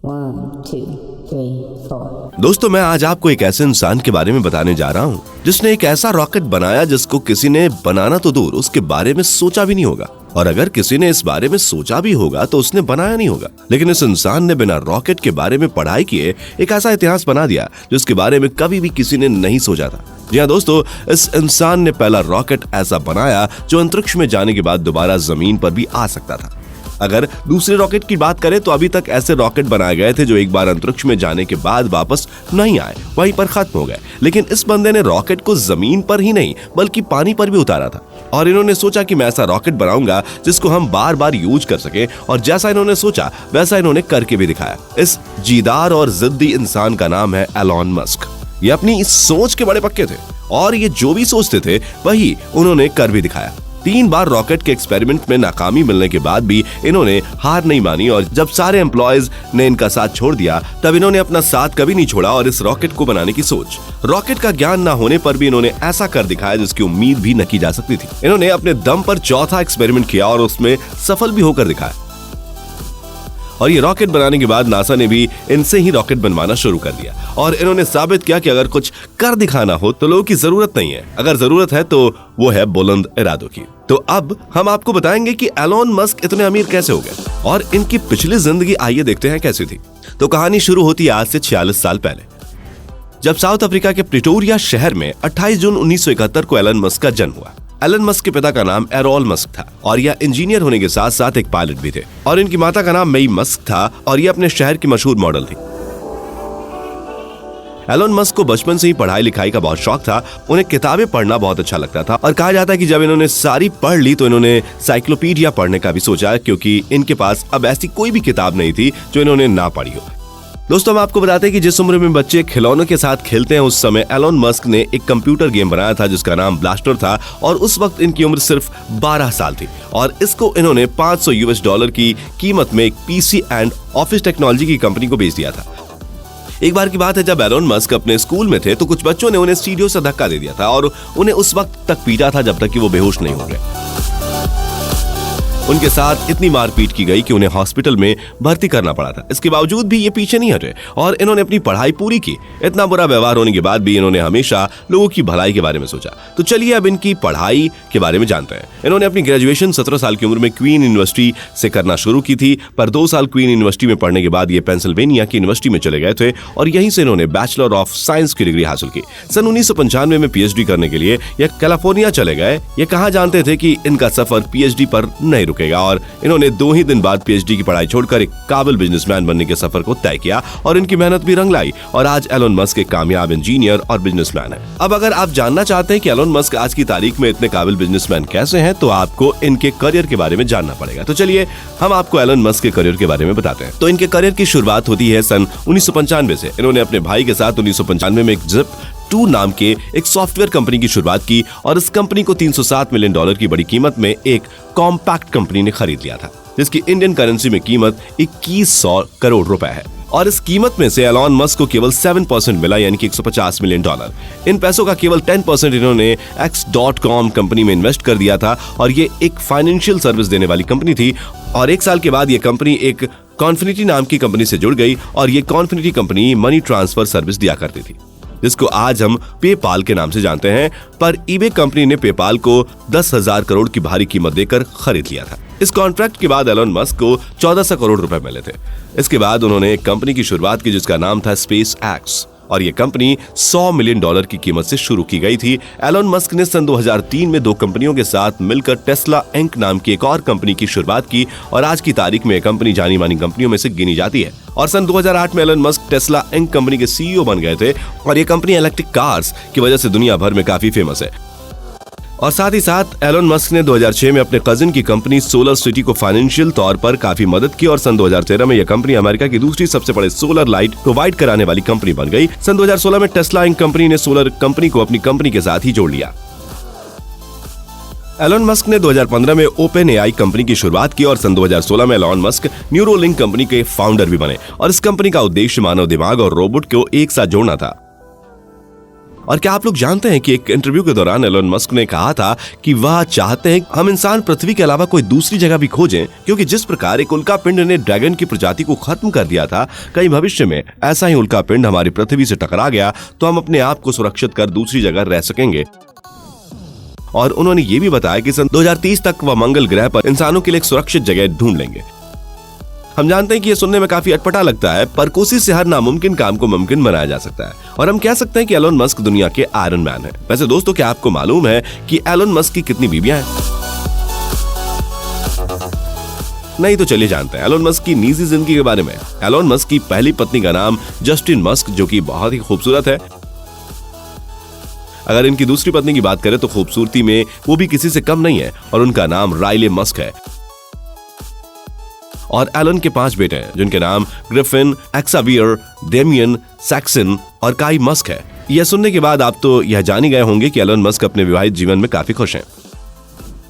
1, 2, 3, 4। दोस्तों, मैं आज आपको एक ऐसे इंसान के बारे में बताने जा रहा हूँ जिसने एक ऐसा रॉकेट बनाया जिसको किसी ने बनाना तो दूर उसके बारे में सोचा भी नहीं होगा, और अगर किसी ने इस बारे में सोचा भी होगा तो उसने बनाया नहीं होगा। लेकिन इस इंसान ने बिना रॉकेट के बारे में पढ़ाई किए एक ऐसा इतिहास बना दिया जिसके बारे में कभी भी किसी ने नहीं सोचा था। जी हाँ दोस्तों, इस इंसान ने पहला रॉकेट ऐसा बनाया जो अंतरिक्ष में जाने के बाद दोबारा जमीन पर भी आ सकता था। अगर दूसरे रॉकेट की बात करें तो अभी तक ऐसे रॉकेट बनाए गए थे जो एक बार अंतरिक्ष में जाने के बाद वापस नहीं आए, वहीं पर खत्म हो गए। लेकिन इस बंदे ने रॉकेट को जमीन पर ही नहीं बल्कि पानी पर भी उतारा था, और इन्होंने सोचा कि मैं ऐसा रॉकेट बनाऊंगा जिसको हम बार बार यूज कर सके, और जैसा इन्होंने सोचा वैसा इन्होंने करके भी दिखाया। इस जीदार और जिद्दी इंसान का नाम है एलॉन मस्क। ये अपनी इस सोच के बड़े पक्के थे और ये जो भी सोचते थे वही उन्होंने कर भी दिखाया। 3 बार रॉकेट के एक्सपेरिमेंट में नाकामी मिलने के बाद भी इन्होंने हार नहीं मानी, और जब सारे एम्प्लॉयज ने इनका साथ छोड़ दिया तब इन्होंने अपना साथ कभी नहीं छोड़ा और इस रॉकेट को बनाने की सोच, रॉकेट का ज्ञान ना होने पर भी इन्होंने ऐसा कर दिखाया जिसकी उम्मीद भी न की जा सकती थी। इन्होंने अपने दम पर चौथा एक्सपेरिमेंट किया और उसमें सफल भी होकर दिखाया, और ये रॉकेट बनाने के बाद नासा ने भी इनसे ही रॉकेट बनवाना शुरू कर दिया, और इन्होंने साबित किया कि अगर कुछ कर दिखाना हो तो लोगों की जरूरत नहीं है, अगर जरूरत है तो वो है बुलंद इरादों की। तो अब हम आपको बताएंगे कि एलॉन मस्क इतने अमीर कैसे हो गए और इनकी पिछली जिंदगी आइए देखते हैं कैसी थी। तो कहानी शुरू होती है आज से 46 साल पहले, जब साउथ अफ्रीका के प्रिटोरिया शहर में 28 जून 1971 को एलन मस्क का जन्म हुआ। एलन मस्क के पिता का नाम एरोल मस्क था और यह इंजीनियर होने के साथ साथ एक पायलट भी थे, और इनकी माता का नाम मई मस्क था और यह अपने शहर की मशहूर मॉडल थी। एलन मस्क को बचपन से ही पढ़ाई लिखाई का बहुत शौक था। उन्हें किताबें पढ़ना बहुत अच्छा लगता था, और कहा जाता है कि जब इन्होंने सारी पढ़ ली तो इन्होंने साइक्लोपीडिया पढ़ने का भी सोचा, क्योंकि इनके पास अब ऐसी कोई भी किताब नहीं थी जो इन्होंने ना पढ़ी हो। दोस्तों, हम आपको बताते हैं कि जिस उम्र में बच्चे खिलौनों के साथ खेलते हैं उस समय एलॉन मस्क ने एक कंप्यूटर गेम बनाया था जिसका नाम ब्लास्टर था, और उस वक्त इनकी उम्र सिर्फ 12 साल थी, और इसको इन्होंने $500 की कीमत में एक पीसी एंड ऑफिस टेक्नोलॉजी की कंपनी को बेच दिया था। एक बार की बात है, जब एलॉन मस्क अपने स्कूल में थे तो कुछ बच्चों ने उन्हें सीढ़ियों से धक्का दे दिया था और उन्हें उस वक्त तक पीटा था जब तक कि वो बेहोश नहीं हो गए। उनके साथ इतनी मारपीट की गई कि उन्हें हॉस्पिटल में भर्ती करना पड़ा था। इसके बावजूद भी ये पीछे नहीं हटे और इन्होंने अपनी पढ़ाई पूरी की। इतना बुरा व्यवहार होने के बाद भी इन्होंने हमेशा लोगों की भलाई के बारे में सोचा। तो चलिए अब इनकी पढ़ाई के बारे में जानते हैं। इन्होंने अपनी ग्रेजुएशन 17 साल की उम्र में क्वीन यूनिवर्सिटी से करना शुरू की थी, पर 2 साल क्वीन यूनिवर्सिटी में पढ़ने के बाद ये पेंसिल्वेनिया की यूनिवर्सिटी में चले गए थे और यहीं से इन्होंने बैचलर ऑफ साइंस की डिग्री हासिल की। सन 1995 में पीएचडी करने के लिए ये कैलिफोर्निया चले गए। ये कहा जानते थे कि इनका सफर पीएचडी पर नहीं रुकेगा, और इन्होंने 2 ही दिन बाद पीएचडी की पढ़ाई छोड़कर एक काबिल बिजनेसमैन बनने के सफर को तय किया, और इनकी मेहनत भी रंग लाई, और आज एलॉन मस्क एक कामयाब इंजीनियर और बिजनेसमैन है। अब अगर आप जानना चाहते हैं कि एलॉन मस्क आज की तारीख में इतने काबिल बिजनेसमैन कैसे हैं, तो आपको इनके करियर के बारे में जानना पड़ेगा। तो चलिए हम आपको एलॉन मस्क के करियर के बारे में बताते हैं। तो इनके करियर की शुरुआत होती है सन 1995 से। इन्होंने अपने भाई के साथ 1995 में एक Zip2 नाम के एक सॉफ्टवेयर कंपनी की शुरुआत की, और इस कंपनी को $307 मिलियन की बड़ी कीमत में एक कॉम्पैक्ट कंपनी ने खरीद लिया था, जिसकी इंडियन करेंसी में कीमत 2100 करोड़ रुपए है। और इस कीमत में से एलॉन मस्क को केवल 7% मिला, यानी कि $150 मिलियन। इन पैसों का केवल 10% इन्होंने X.com कंपनी में इन्वेस्ट कर दिया था, और ये एक फाइनेंशियल सर्विस देने वाली कंपनी थी। और 1 साल के बाद ये कंपनी एक कॉन्फिनिटी नाम की कंपनी से जुड़ गई, और ये Confinity company money transfer service दिया करती थी, जिसको आज हम पेपाल के नाम से जानते हैं। पर ईबे कंपनी ने पेपाल को 10,000 करोड़ की भारी कीमत देकर खरीद लिया था। इस कॉन्ट्रैक्ट के बाद एलॉन मस्क को 1400 करोड़ रुपए मिले थे। इसके बाद उन्होंने एक कंपनी की शुरुआत की जिसका नाम था स्पेस एक्स, और ये कंपनी $100 मिलियन की कीमत से शुरू की गई थी। एलॉन मस्क ने सन 2003 में 2 कंपनियों के साथ मिलकर टेस्ला इंक नाम की एक और कंपनी की शुरुआत की, और आज की तारीख में यह कंपनी जानी मानी कंपनियों में से गिनी जाती है। और सन 2008 में Elon Musk Tesla Inc company के सीईओ बन गए थे, और ये कंपनी इलेक्ट्रिक कार्स की वजह से दुनिया भर में काफी फेमस है। और साथ ही साथ एलन मस्क ने 2006 में अपने कजिन की कंपनी सोलर सिटी को फाइनेंशियल तौर पर काफी मदद की, और सन 2013 में यह कंपनी अमेरिका की दूसरी सबसे बड़े सोलर लाइट प्रोवाइड कराने वाली कंपनी बन गई। सन 2016 में टेस्ला इंक कंपनी ने सोलर कंपनी को अपनी कंपनी के साथ ही जोड़ लिया। एलन मस्क ने 2015 में ओपन एआई कंपनी की शुरुआत की, और सन 2016 में एलन मस्क न्यूरोलिंक कंपनी के फाउंडर भी बने, और इस कंपनी का उद्देश्य मानव दिमाग और रोबोट को एक साथ जोड़ना था। और क्या आप लोग जानते हैं कि एक इंटरव्यू के दौरान एलोन मस्क ने कहा था कि वह चाहते हैं हम इंसान पृथ्वी के अलावा कोई दूसरी जगह भी खोजें, क्योंकि जिस प्रकार एक उल्कापिंड ने ड्रैगन की प्रजाति को खत्म कर दिया था, कहीं भविष्य में ऐसा ही उल्कापिंड हमारी पृथ्वी से टकरा गया तो हम अपने आप को सुरक्षित कर दूसरी जगह रह सकेंगे। और उन्होंने ये भी बताया कि सन 2030 तक वह मंगल ग्रह पर इंसानों के लिए एक सुरक्षित जगह ढूंढ लेंगे। हम जानते हैं कि यह सुनने में काफी अटपटा लगता है, पर कोशिश से हर नामुमकिन काम को मुमकिन बनाया जा सकता है और हम कह सकते हैं कि एलोन मस्क दुनिया के आयरन मैन है। वैसे दोस्तों, क्या आपको मालूम है कि एलोन मस्क की कितनी बीवियां हैं? नहीं तो चलिए जानते हैं एलोन मस्क की निजी जिंदगी के बारे में। एलोन मस्क की पहली पत्नी का नाम जस्टिन मस्क, जो कि बहुत ही खूबसूरत है। अगर इनकी दूसरी पत्नी की बात करें तो खूबसूरती में वो भी किसी से कम नहीं है और उनका नाम राइले मस्क है। और एलन के 5 बेटे हैं जिनके नाम ग्रिफिन, एक्सावियर, डेमियन, सैक्सन और काई मस्क है। यह सुनने के बाद आप तो यह जान ही गए होंगे कि एलन मस्क अपने विवाहित जीवन में काफी खुश हैं।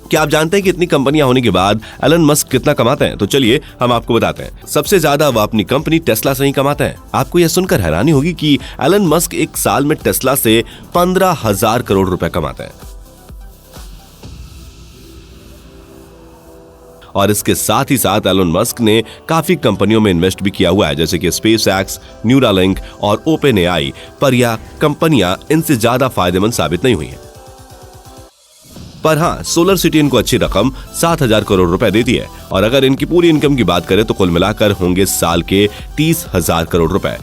क्या आप जानते हैं कि इतनी कंपनियां होने के बाद एलन मस्क कितना कमाते हैं? तो चलिए हम आपको बताते हैं। सबसे ज्यादा वह अपनी कंपनी टेस्ला से ही कमाते हैं। आपको यह सुनकर हैरानी होगी कि एलन मस्क एक साल में टेस्ला से 15,000 करोड़ रुपए कमाते हैं। और इसके साथ ही साथ एलोन मस्क ने काफी कंपनियों में इन्वेस्ट भी किया हुआ है, जैसे कि स्पेसएक्स, न्यूरालिंक और ओपन एआई, पर यह कंपनियां इनसे ज्यादा फायदेमंद साबित नहीं हुई हैं। पर हाँ, सोलर सिटी इनको अच्छी रकम 7,000 करोड़ रुपए देती है और अगर इनकी पूरी इनकम की बात करें तो कुल मिलाकर होंगे साल के 30,000 करोड़ रुपए।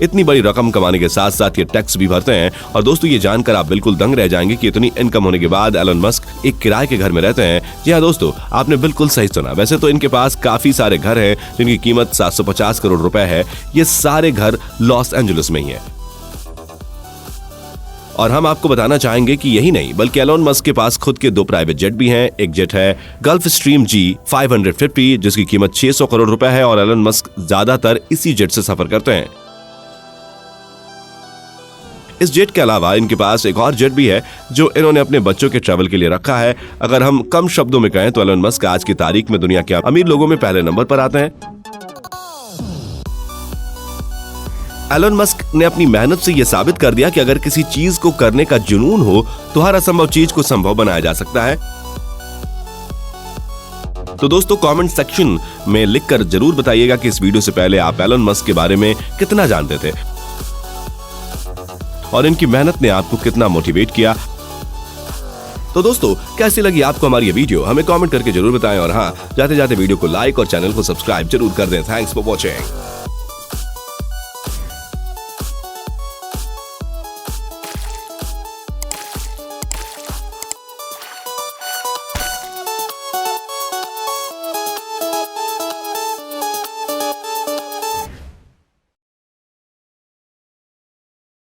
इतनी बड़ी रकम कमाने के साथ साथ ये टैक्स भी भरते हैं। और दोस्तों, ये जानकर आप बिल्कुल दंग रह जाएंगे कि इतनी इनकम होने के बाद एलोन मस्क एक किराए के घर में रहते हैं। जी हाँ दोस्तों, आपने बिल्कुल सही सुना। वैसे तो इनके पास काफी सारे घर हैं जिनकी कीमत 750 करोड़ रुपए है। ये सारे घर लॉस एंजलिस में ही है। और हम आपको बताना चाहेंगे कि यही नहीं, बल्कि एलोन मस्क के पास खुद के 2 प्राइवेट जेट भी हैं। एक जेट है गल्फ स्ट्रीम G550 जिसकी कीमत 600 करोड़ रुपए है और एलोन मस्क ज्यादातर इसी जेट से सफर करते हैं। इस जेट के अलावा इनके पास एक और जेट भी है जो इन्होंने अपने बच्चों के ट्रैवल के लिए रखा है। अगर हम कम शब्दों में कहें तो एलोन मस्क आज की तारीख में दुनिया के अमीर लोगों में पहले नंबर पर आते हैं। एलोन मस्क ने अपनी मेहनत से यह साबित कर दिया कि अगर किसी चीज को करने का जुनून हो तो हर असंभव चीज को संभव बनाया जा सकता है। तो दोस्तों, कमेंट सेक्शन में लिखकर जरूर बताइएगा कि इस वीडियो से पहले आप एलोन मस्क के बारे में कितना जानते थे और इनकी मेहनत ने आपको कितना मोटिवेट किया। तो दोस्तों, कैसी लगी आपको हमारी ये वीडियो? हमें कमेंट करके जरूर बताएं और हाँ, जाते जाते वीडियो को लाइक और चैनल को सब्सक्राइब जरूर कर दें। Thanks for watching.